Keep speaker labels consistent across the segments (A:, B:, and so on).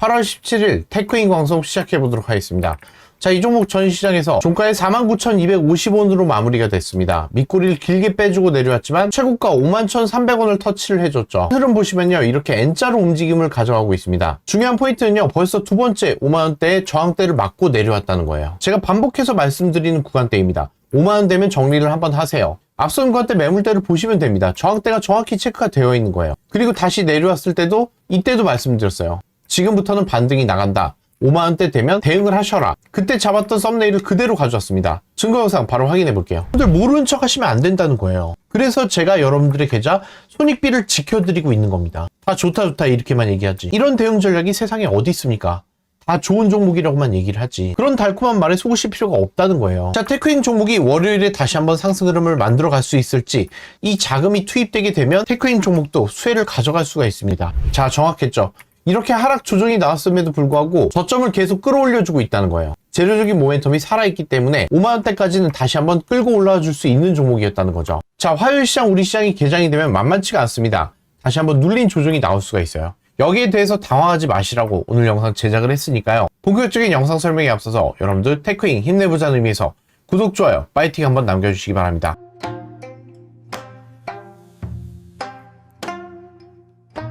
A: 8월 17일 테크인 광속 시작해보도록 하겠습니다. 자, 이 종목 전 시장에서 종가에 49,250원으로 마무리가 됐습니다. 밑꼬리를 길게 빼주고 내려왔지만 최고가 51,300원을 터치를 해줬죠. 흐름 보시면요, 이렇게 N자로 움직임을 가져가고 있습니다. 중요한 포인트는요, 벌써 두 번째 5만원대의 저항대를 맞고 내려왔다는 거예요. 제가 반복해서 말씀드리는 구간대입니다. 5만원대면 정리를 한번 하세요. 앞선 구간대 매물대를 보시면 됩니다. 저항대가 정확히 체크가 되어 있는 거예요. 그리고 다시 내려왔을 때도 이때도 말씀드렸어요. 지금부터는 반등이 나간다. 5만원대 되면 대응을 하셔라. 그때 잡았던 썸네일을 그대로 가져왔습니다. 증거 영상 바로 확인해 볼게요. 여러분들 모르는 척 하시면 안 된다는 거예요. 그래서 제가 여러분들의 계좌 손익비를 지켜드리고 있는 겁니다. 다 좋다 이렇게만 얘기하지. 이런 대응 전략이 세상에 어디 있습니까? 다 좋은 종목이라고만 얘기를 하지. 그런 달콤한 말에 속으실 필요가 없다는 거예요. 자, 테크인 종목이 월요일에 다시 한번 상승 흐름을 만들어 갈 수 있을지, 이 자금이 투입되게 되면 테크인 종목도 수혜를 가져갈 수가 있습니다. 자, 정확했죠? 이렇게 하락 조정이 나왔음에도 불구하고 저점을 계속 끌어올려주고 있다는 거예요. 재료적인 모멘텀이 살아있기 때문에 5만원대까지는 다시 한번 끌고 올라와 줄 수 있는 종목이었다는 거죠. 자, 화요일 시장 우리 시장이 개장이 되면 만만치가 않습니다. 다시 한번 눌린 조정이 나올 수가 있어요. 여기에 대해서 당황하지 마시라고 오늘 영상 제작을 했으니까요. 본격적인 영상 설명에 앞서서 여러분들 테크인 힘내보자는 의미에서 구독, 좋아요, 파이팅 한번 남겨주시기 바랍니다.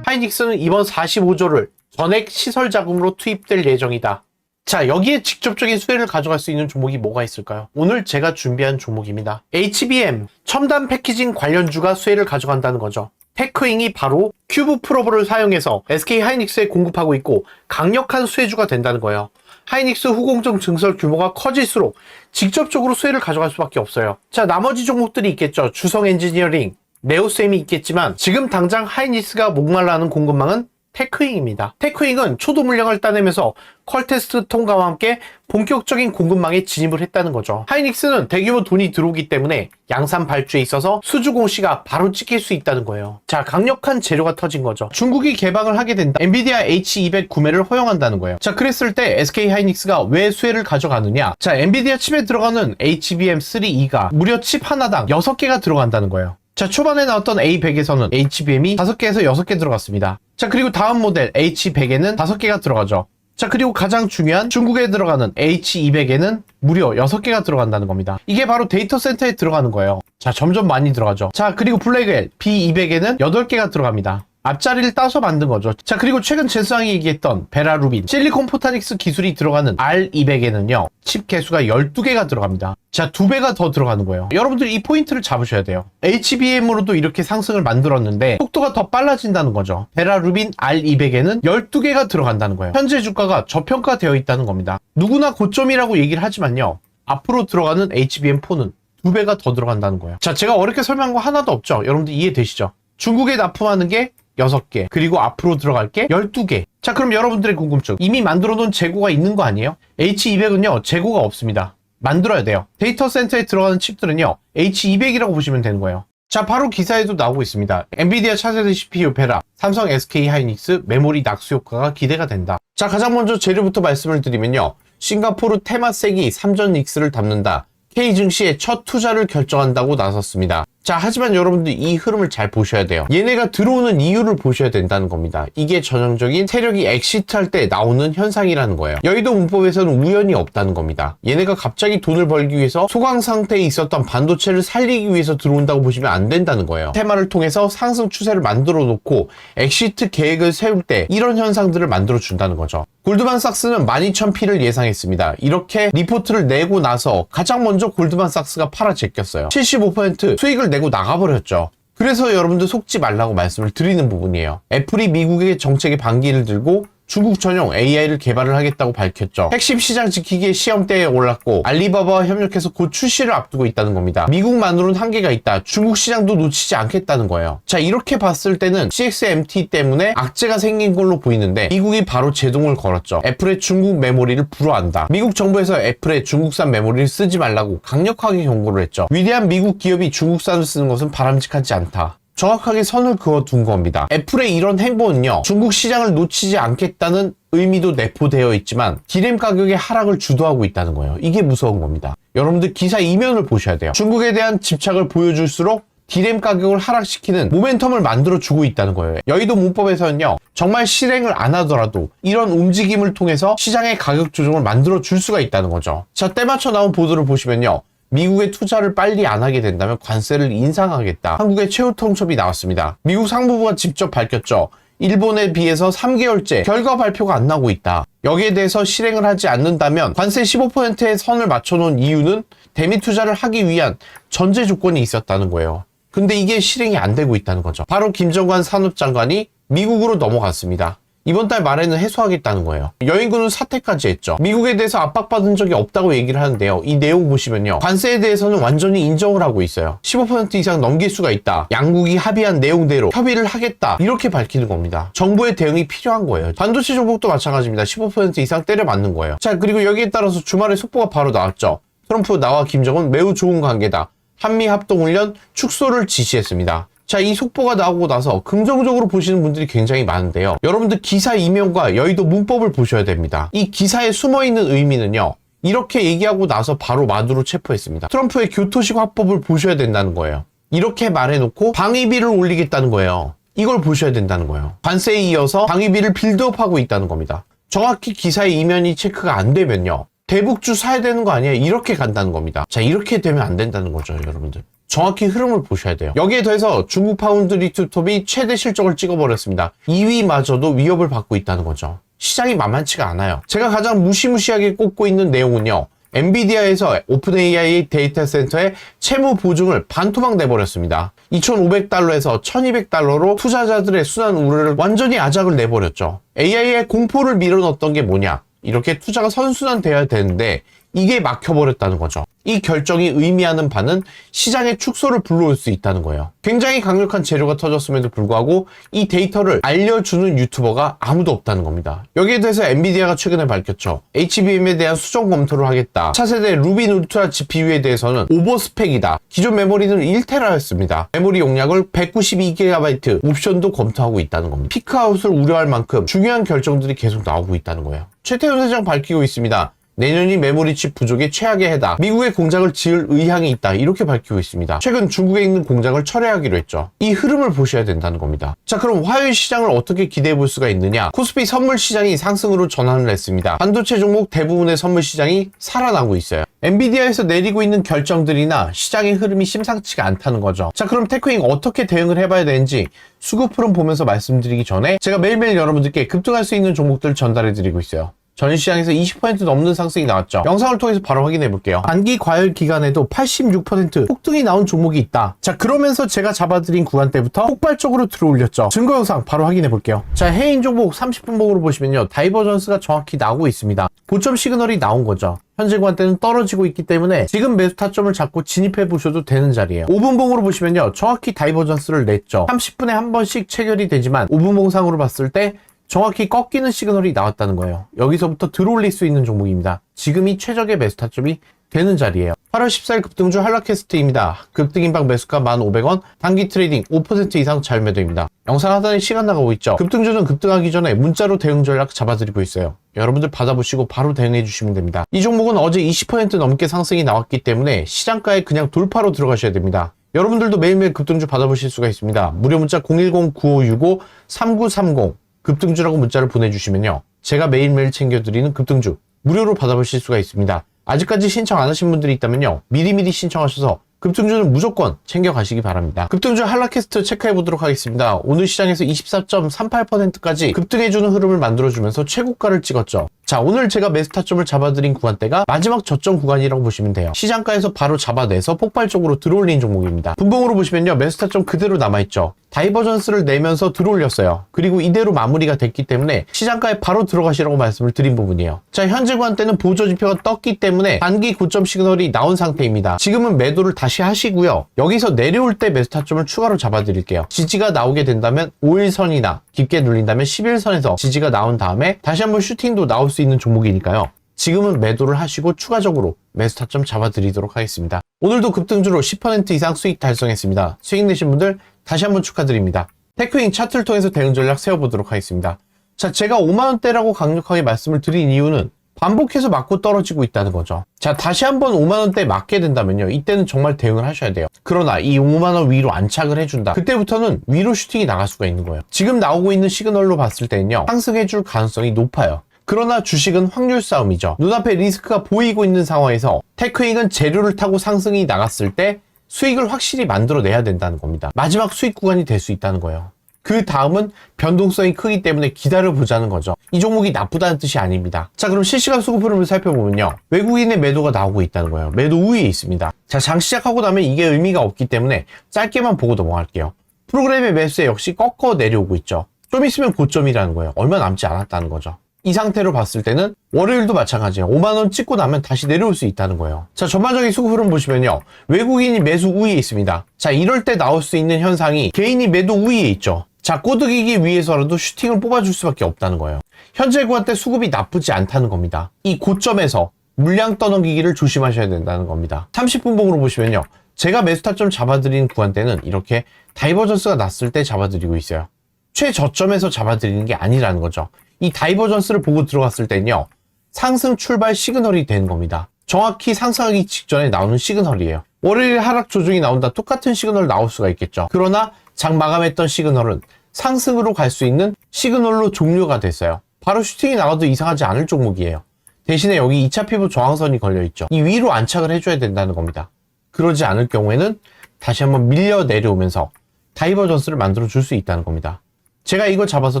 A: 하이닉스는 이번 45조를 전액 시설 자금으로 투입될 예정이다. 자, 여기에 직접적인 수혜를 가져갈 수 있는 종목이 뭐가 있을까요? 오늘 제가 준비한 종목입니다. HBM, 첨단 패키징 관련주가 수혜를 가져간다는 거죠. 테크잉이 바로 큐브 프로브를 사용해서 SK 하이닉스에 공급하고 있고 강력한 수혜주가 된다는 거예요. 하이닉스 후공정 증설 규모가 커질수록 직접적으로 수혜를 가져갈 수밖에 없어요. 자, 나머지 종목들이 있겠죠. 주성 엔지니어링, 네오셈이 있겠지만 지금 당장 하이닉스가 목말라 하는 공급망은 테크잉입니다. 테크잉은 초도 물량을 따내면서 퀄테스트 통과와 함께 본격적인 공급망에 진입을 했다는 거죠. 하이닉스는 대규모 돈이 들어오기 때문에 양산 발주에 있어서 수주 공시가 바로 찍힐 수 있다는 거예요. 자, 강력한 재료가 터진 거죠. 중국이 개방을 하게 된다. 엔비디아 H200 구매를 허용한다는 거예요. 자, 그랬을 때 SK 하이닉스가 왜 수혜를 가져가느냐? 자, 엔비디아 칩에 들어가는 HBM3E가 무려 칩 하나당 6개가 들어간다는 거예요. 자, 초반에 나왔던 A100에서는 HBM이 5개에서 6개 들어갔습니다. 자, 그리고 다음 모델 H100에는 5개가 들어가죠. 자, 그리고 가장 중요한 중국에 들어가는 H200에는 무려 6개가 들어간다는 겁니다. 이게 바로 데이터 센터에 들어가는 거예요. 자, 점점 많이 들어가죠. 자, 그리고 블랙웰 B200에는 8개가 들어갑니다. 앞자리를 따서 만든 거죠. 자, 그리고 최근 제스왕이 얘기했던 베라루빈, 실리콘 포타닉스 기술이 들어가는 R200에는요, 칩 개수가 12개가 들어갑니다. 자, 2배가 더 들어가는 거예요. 여러분들이 이 포인트를 잡으셔야 돼요. HBM으로도 이렇게 상승을 만들었는데 속도가 더 빨라진다는 거죠. 베라루빈 R200에는 12개가 들어간다는 거예요. 현재 주가가 저평가되어 있다는 겁니다. 누구나 고점이라고 얘기를 하지만요, 앞으로 들어가는 HBM4는 2배가 더 들어간다는 거예요. 자, 제가 어렵게 설명한 거 하나도 없죠? 여러분들 이해되시죠? 중국에 납품하는 게 6개, 그리고 앞으로 들어갈 게 12개. 자, 그럼 여러분들의 궁금증, 이미 만들어 놓은 재고가 있는 거 아니에요? H200은요, 재고가 없습니다. 만들어야 돼요. 데이터 센터에 들어가는 칩들은요, H200이라고 보시면 되는 거예요. 자, 바로 기사에도 나오고 있습니다. 엔비디아 차세대 CPU 베라, 삼성 SK 하이닉스 메모리 낙수 효과가 기대가 된다. 자, 가장 먼저 재료부터 말씀을 드리면요, 싱가포르 테마섹이 3전 익스를 담는다. K 증시에 첫 투자를 결정한다고 나섰습니다. 자, 하지만 여러분들 이 흐름을 잘 보셔야 돼요. 얘네가 들어오는 이유를 보셔야 된다는 겁니다. 이게 전형적인 세력이 엑시트할 때 나오는 현상이라는 거예요. 여의도 문법에서는 우연이 없다는 겁니다. 얘네가 갑자기 돈을 벌기 위해서 소강 상태에 있었던 반도체를 살리기 위해서 들어온다고 보시면 안 된다는 거예요. 테마를 통해서 상승 추세를 만들어 놓고 엑시트 계획을 세울 때 이런 현상들을 만들어 준다는 거죠. 골드만삭스는 12,000P를 예상했습니다. 이렇게 리포트를 내고 나서 가장 먼저 골드만삭스가 팔아 제꼈어요. 75% 수익을 내고 나가버렸죠. 그래서 여러분들 속지 말라고 말씀을 드리는 부분이에요. 애플이 미국의 정책의 반기를 들고 중국 전용 AI를 개발을 하겠다고 밝혔죠. 핵심 시장 지키기에 시험대에 올랐고 알리바바와 협력해서 곧 출시를 앞두고 있다는 겁니다. 미국만으로는 한계가 있다. 중국 시장도 놓치지 않겠다는 거예요. 자, 이렇게 봤을 때는 CXMT 때문에 악재가 생긴 걸로 보이는데 미국이 바로 제동을 걸었죠. 애플의 중국 메모리를 불허한다. 미국 정부에서 애플의 중국산 메모리를 쓰지 말라고 강력하게 경고를 했죠. 위대한 미국 기업이 중국산을 쓰는 것은 바람직하지 않다. 정확하게 선을 그어둔 겁니다. 애플의 이런 행보는요, 중국 시장을 놓치지 않겠다는 의미도 내포되어 있지만 디램 가격의 하락을 주도하고 있다는 거예요. 이게 무서운 겁니다. 여러분들 기사 이면을 보셔야 돼요. 중국에 대한 집착을 보여줄수록 D램 가격을 하락시키는 모멘텀을 만들어주고 있다는 거예요. 여의도 문법에서는요, 정말 실행을 안 하더라도 이런 움직임을 통해서 시장의 가격 조정을 만들어줄 수가 있다는 거죠. 자, 때맞춰 나온 보도를 보시면요, 미국의 투자를 빨리 안 하게 된다면 관세를 인상하겠다. 한국의 최후 통첩이 나왔습니다. 미국 상무부가 직접 밝혔죠. 일본에 비해서 3개월째 결과 발표가 안 나오고 있다. 여기에 대해서 실행을 하지 않는다면 관세 15%의 선을 맞춰놓은 이유는 대미 투자를 하기 위한 전제 조건이 있었다는 거예요. 근데 이게 실행이 안 되고 있다는 거죠. 바로 김정관 산업장관이 미국으로 넘어갔습니다. 이번 달 말에는 해소하겠다는 거예요. 여인군은 사퇴까지 했죠. 미국에 대해서 압박받은 적이 없다고 얘기를 하는데요. 이 내용 보시면요, 관세에 대해서는 완전히 인정을 하고 있어요. 15% 이상 넘길 수가 있다. 양국이 합의한 내용대로 협의를 하겠다. 이렇게 밝히는 겁니다. 정부의 대응이 필요한 거예요. 반도체 종목도 마찬가지입니다. 15% 이상 때려 맞는 거예요. 자, 그리고 여기에 따라서 주말에 속보가 바로 나왔죠. 트럼프 나와 김정은 매우 좋은 관계다. 한미 합동훈련 축소를 지시했습니다. 자, 이 속보가 나오고 나서 긍정적으로 보시는 분들이 굉장히 많은데요. 여러분들 기사 이면과 여의도 문법을 보셔야 됩니다. 이 기사에 숨어있는 의미는요, 이렇게 얘기하고 나서 바로 마두로 체포했습니다. 트럼프의 교토식 화법을 보셔야 된다는 거예요. 이렇게 말해놓고 방위비를 올리겠다는 거예요. 이걸 보셔야 된다는 거예요. 관세에 이어서 방위비를 빌드업하고 있다는 겁니다. 정확히 기사의 이면이 체크가 안 되면요, 대북주 사야 되는 거 아니에요? 이렇게 간다는 겁니다. 자, 이렇게 되면 안 된다는 거죠, 여러분들. 정확히 흐름을 보셔야 돼요. 여기에 더해서 중국 파운드 리투톱이 최대 실적을 찍어버렸습니다. 2위마저도 위협을 받고 있다는 거죠. 시장이 만만치가 않아요. 제가 가장 무시무시하게 꼽고 있는 내용은요, 엔비디아에서 오픈 AI 데이터 센터의 채무 보증을 반토막 내버렸습니다. 2,500달러에서 1,200달러로 투자자들의 순환 우려를 완전히 아작을 내버렸죠. AI의 공포를 밀어넣었던 게 뭐냐? 이렇게 투자가 선순환되어야 되는데 이게 막혀버렸다는 거죠. 이 결정이 의미하는 바는 시장의 축소를 불러올 수 있다는 거예요. 굉장히 강력한 재료가 터졌음에도 불구하고 이 데이터를 알려주는 유튜버가 아무도 없다는 겁니다. 여기에 대해서 엔비디아가 최근에 밝혔죠. HBM에 대한 수정 검토를 하겠다. 차세대 루빈 울트라 GPU에 대해서는 오버스펙이다. 기존 메모리는 1테라였습니다. 메모리 용량을 192GB, 옵션도 검토하고 있다는 겁니다. 피크아웃을 우려할 만큼 중요한 결정들이 계속 나오고 있다는 거예요. 최태훈 회장 밝히고 있습니다. 내년이 메모리 칩 부족의 최악의 해다. 미국의 공장을 지을 의향이 있다. 이렇게 밝히고 있습니다. 최근 중국에 있는 공장을 철회하기로 했죠. 이 흐름을 보셔야 된다는 겁니다. 자, 그럼 화요일 시장을 어떻게 기대해 볼 수가 있느냐? 코스피 선물 시장이 상승으로 전환을 했습니다. 반도체 종목 대부분의 선물 시장이 살아나고 있어요. 엔비디아에서 내리고 있는 결정들이나 시장의 흐름이 심상치가 않다는 거죠. 자, 그럼 테크잉 어떻게 대응을 해봐야 되는지 수급 흐름 보면서 말씀드리기 전에 제가 매일매일 여러분들께 급등할 수 있는 종목들 전달해 드리고 있어요. 전시장에서 20% 넘는 상승이 나왔죠. 영상을 통해서 바로 확인해 볼게요. 단기 과열 기간에도 86% 폭등이 나온 종목이 있다. 자, 그러면서 제가 잡아드린 구간대부터 폭발적으로 들어올렸죠. 증거 영상 바로 확인해 볼게요. 자, 해인 종목 30분 봉으로 보시면요, 다이버전스가 정확히 나오고 있습니다. 고점 시그널이 나온 거죠. 현재 구간대는 떨어지고 있기 때문에 지금 매수 타점을 잡고 진입해 보셔도 되는 자리예요. 5분 봉으로 보시면요, 정확히 다이버전스를 냈죠. 30분에 한 번씩 체결이 되지만 5분 봉상으로 봤을 때 정확히 꺾이는 시그널이 나왔다는 거예요. 여기서부터 들어올릴 수 있는 종목입니다. 지금이 최적의 매수 타점이 되는 자리예요. 8월 14일 급등주 한라캐스트입니다. 급등 임박 매수가 1,500원, 단기 트레이딩 5% 이상 잘 매도입니다. 영상 하단에 시간 나가고 있죠. 급등주는 급등하기 전에 문자로 대응 전략 잡아드리고 있어요. 여러분들 받아보시고 바로 대응해 주시면 됩니다. 이 종목은 어제 20% 넘게 상승이 나왔기 때문에 시장가에 그냥 돌파로 들어가셔야 됩니다. 여러분들도 매일매일 급등주 받아보실 수가 있습니다. 무료 문자 010-9565-3930 급등주라고 문자를 보내주시면요, 제가 매일매일 챙겨드리는 급등주 무료로 받아보실 수가 있습니다. 아직까지 신청 안 하신 분들이 있다면요, 미리미리 신청하셔서 급등주는 무조건 챙겨가시기 바랍니다. 급등주 한라캐스트 체크해 보도록 하겠습니다. 오늘 시장에서 24.38%까지 급등해주는 흐름을 만들어주면서 최고가를 찍었죠. 자, 오늘 제가 매수 타점을 잡아드린 구간대가 마지막 저점 구간이라고 보시면 돼요. 시장가에서 바로 잡아내서 폭발적으로 들어올린 종목입니다. 분봉으로 보시면요, 매수 타점 그대로 남아있죠. 다이버전스를 내면서 들어올렸어요. 그리고 이대로 마무리가 됐기 때문에 시장가에 바로 들어가시라고 말씀을 드린 부분이에요. 자, 현재 구간대는 보조지표가 떴기 때문에 단기 고점 시그널이 나온 상태입니다. 지금은 매도를 다시 하시고요, 여기서 내려올 때 매수 타점을 추가로 잡아드릴게요. 지지가 나오게 된다면 5일선이나 깊게 눌린다면 11선에서 지지가 나온 다음에 다시 한번 슈팅도 나올 수 있는 종목이니까요, 지금은 매도를 하시고 추가적으로 매수 타점 잡아드리도록 하겠습니다. 오늘도 급등주로 10% 이상 수익 달성했습니다. 수익 내신 분들 다시 한번 축하드립니다. 테크잉 차트를 통해서 대응 전략 세워보도록 하겠습니다. 자, 제가 5만원대라고 강력하게 말씀을 드린 이유는 반복해서 맞고 떨어지고 있다는 거죠. 자, 다시 한번 5만원대 맞게 된다면요, 이때는 정말 대응을 하셔야 돼요. 그러나 이 5만원 위로 안착을 해준다, 그때부터는 위로 슈팅이 나갈 수가 있는 거예요. 지금 나오고 있는 시그널로 봤을 때는요, 상승해줄 가능성이 높아요. 그러나 주식은 확률 싸움이죠. 눈앞에 리스크가 보이고 있는 상황에서 테크닉은 재료를 타고 상승이 나갔을 때 수익을 확실히 만들어내야 된다는 겁니다. 마지막 수익 구간이 될 수 있다는 거예요. 그 다음은 변동성이 크기 때문에 기다려보자는 거죠. 이 종목이 나쁘다는 뜻이 아닙니다. 자, 그럼 실시간 수급 흐름을 살펴보면요, 외국인의 매도가 나오고 있다는 거예요. 매도 우위에 있습니다. 자, 장 시작하고 나면 이게 의미가 없기 때문에 짧게만 보고 넘어갈게요. 프로그램의 매수에 역시 꺾어 내려오고 있죠. 좀 있으면 고점이라는 거예요. 얼마 남지 않았다는 거죠. 이 상태로 봤을 때는 월요일도 마찬가지예요. 5만원 찍고 나면 다시 내려올 수 있다는 거예요. 자, 전반적인 수급 흐름 보시면요, 외국인이 매수 우위에 있습니다. 자, 이럴 때 나올 수 있는 현상이 개인이 매도 우위에 있죠. 자, 꼬드기기 위해서라도 슈팅을 뽑아줄 수밖에 없다는 거예요. 현재 구간대 수급이 나쁘지 않다는 겁니다. 이 고점에서 물량 떠넘기기를 조심하셔야 된다는 겁니다. 30분봉으로 보시면요, 제가 매수 타점 잡아드리는 구간대는 이렇게 다이버전스가 났을 때 잡아드리고 있어요. 최저점에서 잡아드리는 게 아니라는 거죠. 이 다이버전스를 보고 들어갔을 때는요, 상승 출발 시그널이 되는 겁니다. 정확히 상승하기 직전에 나오는 시그널이에요. 월요일 하락 조정이 나온다, 똑같은 시그널 나올 수가 있겠죠. 그러나 장 마감했던 시그널은 상승으로 갈 수 있는 시그널로 종료가 됐어요. 바로 슈팅이 나가도 이상하지 않을 종목이에요. 대신에 여기 2차 피부 저항선이 걸려있죠. 이 위로 안착을 해줘야 된다는 겁니다. 그러지 않을 경우에는 다시 한번 밀려 내려오면서 다이버전스를 만들어 줄 수 있다는 겁니다. 제가 이거 잡아서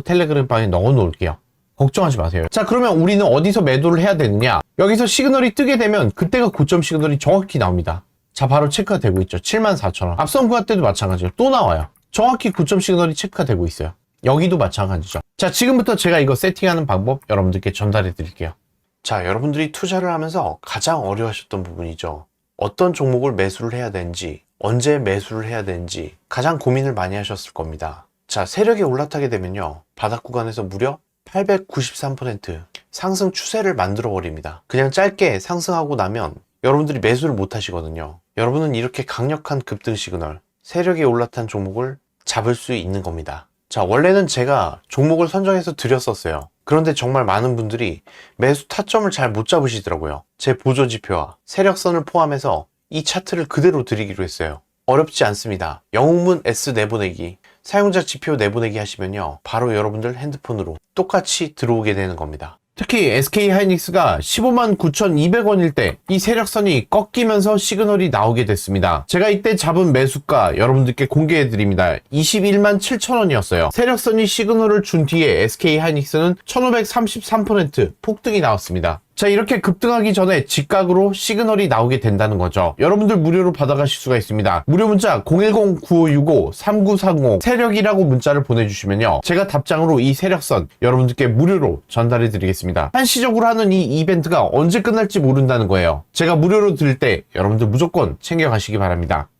A: 텔레그램 방에 넣어 놓을게요. 걱정하지 마세요. 자, 그러면 우리는 어디서 매도를 해야 되느냐? 여기서 시그널이 뜨게 되면 그때가 고점 시그널이 정확히 나옵니다. 자, 바로 체크가 되고 있죠. 74,000원. 앞선 구간 때도 마찬가지예요. 또 나와요. 정확히 고점 시그널이 체크가 되고 있어요. 여기도 마찬가지죠. 자, 지금부터 제가 이거 세팅하는 방법 여러분들께 전달해 드릴게요. 자, 여러분들이 투자를 하면서 가장 어려워하셨던 부분이죠. 어떤 종목을 매수를 해야 되는지, 언제 매수를 해야 되는지 가장 고민을 많이 하셨을 겁니다. 자, 세력이 올라타게 되면요, 바닥 구간에서 무려 893% 상승 추세를 만들어 버립니다. 그냥 짧게 상승하고 나면 여러분들이 매수를 못 하시거든요. 여러분은 이렇게 강력한 급등 시그널, 세력이 올라탄 종목을 잡을 수 있는 겁니다. 자, 원래는 제가 종목을 선정해서 드렸었어요. 그런데 정말 많은 분들이 매수 타점을 잘 못 잡으시더라고요. 제 보조지표와 세력선을 포함해서 이 차트를 그대로 드리기로 했어요. 어렵지 않습니다. 영웅문 S 내보내기, 사용자 지표 내보내기 하시면요, 바로 여러분들 핸드폰으로 똑같이 들어오게 되는 겁니다. 특히 SK하이닉스가 159,200원일 때 이 세력선이 꺾이면서 시그널이 나오게 됐습니다. 제가 이때 잡은 매수가 여러분들께 공개해드립니다. 217,000원이었어요. 세력선이 시그널을 준 뒤에 SK하이닉스는 1533% 폭등이 나왔습니다. 자, 이렇게 급등하기 전에 직각으로 시그널이 나오게 된다는 거죠. 여러분들 무료로 받아가실 수가 있습니다. 무료 문자 010-9565-3930 세력이라고 문자를 보내주시면요, 제가 답장으로 이 세력선 여러분들께 무료로 전달해 드리겠습니다. 한시적으로 하는 이 이벤트가 언제 끝날지 모른다는 거예요. 제가 무료로 드릴 때 여러분들 무조건 챙겨가시기 바랍니다.